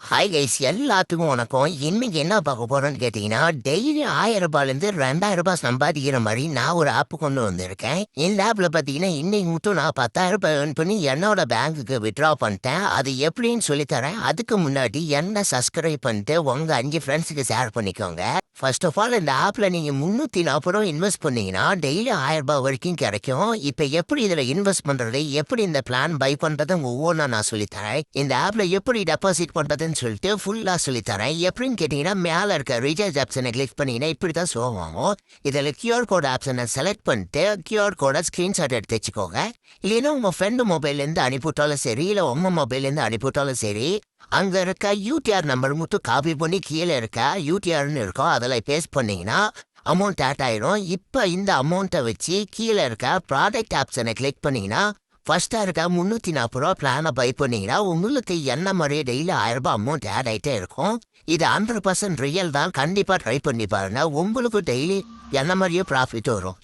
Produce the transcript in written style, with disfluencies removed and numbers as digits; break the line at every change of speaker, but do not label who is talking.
Hi guys, எல்லாத்துக்கும் வணக்கம். இன்னைக்கு என்ன பார்க்க போறோம்னு கேட்டீங்கன்னா, டெய்லி 1000 ரூபாயிலேருந்து 2000 ரூபாய் சம்பாதிக்கிற மாதிரி நான் ஒரு ஆப் கொண்டு வந்திருக்கேன். இந்த ஆப்ல பார்த்தீங்கன்னா, இன்னைக்கு மட்டும் நான் 10,000 ரூபாய் earn பண்ணி என்னோட பேங்க்குக்கு வித்ட்ரா பண்ணிட்டேன். அது எப்படின்னு சொல்லித்தரேன். அதுக்கு முன்னாடி என்ன சப்ஸ்கிரைப் பண்ணிட்டு உங்க 5 ஃப்ரெண்ட்ஸுக்கு ஷேர் பண்ணிக்கோங்க. ஃபர்ஸ்ட் ஆஃப் ஆல் இந்த ஆப்ல நீங்க 340 ரூபா இன்வெஸ்ட் பண்ணீங்கன்னா டெய்லி 1000 ரூபாய் வரைக்கும் கிடைக்கும். இப்ப எப்படி இதுல இன்வெஸ்ட் பண்றது, எப்படி இந்த பிளான் பை பண்றது ஒவ்வொன்றா நான் சொல்லித்தரேன். இந்த ஆப்ல எப்படி டெபாசிட் பண்றதுன்னு சொல்லிட்டு ஃபுல்லா சொல்லித்தரேன். எப்படின்னு கேட்டீங்கன்னா, மேல இருக்க ரீசார்ஜ் ஆப்ஷனை கிளிக் பண்ணீங்கன்னா இப்படிதான் ஷோ ஆகும். இதுல கியூஆர் கோட் ஆப்ஷனை செலக்ட் பண்ணிட்டு கியூஆர் கோட ஸ்கிரீன்ஷாட் எடுத்து வச்சுக்கோங்க. இல்லைன்னா உங்க ஃப்ரெண்டு மொபைல்ல இருந்து அனுப்பிவிட்டாலும் சரி, இல்ல உங்க மொபைல்ல இருந்து அனுப்பிவிட்டாலும் சரி, அங்க இருக்க யூடிஆர் நம்பர் மட்டும் காப்பி பண்ணி கீழே இருக்க யூடிஆர்னு இருக்கும் அதில் பேஸ்ட் பண்ணீங்கன்னா அமௌண்ட் ஆட் ஆயிடும். இப்போ இந்த அமௌண்ட்டை வச்சு கீழே இருக்க ப்ராடக்ட் ஆப்ஷனை கிளிக் பண்ணீங்கன்னா ஃபர்ஸ்ட்டாக இருக்க 340 ரூபா பிளானை பை பண்ணீங்கன்னா உங்களுக்கு என்ன மாதிரியே டெய்லி 1000 ரூபாய் அமௌண்ட் ஆட் ஆகிட்டே இருக்கும். இது 100% ரியல் தான். கண்டிப்பாக ட்ரை பண்ணி பாருங்க. உங்களுக்கு டெய்லி என்ன மாதிரியே ப்ராஃபிட் வரும்.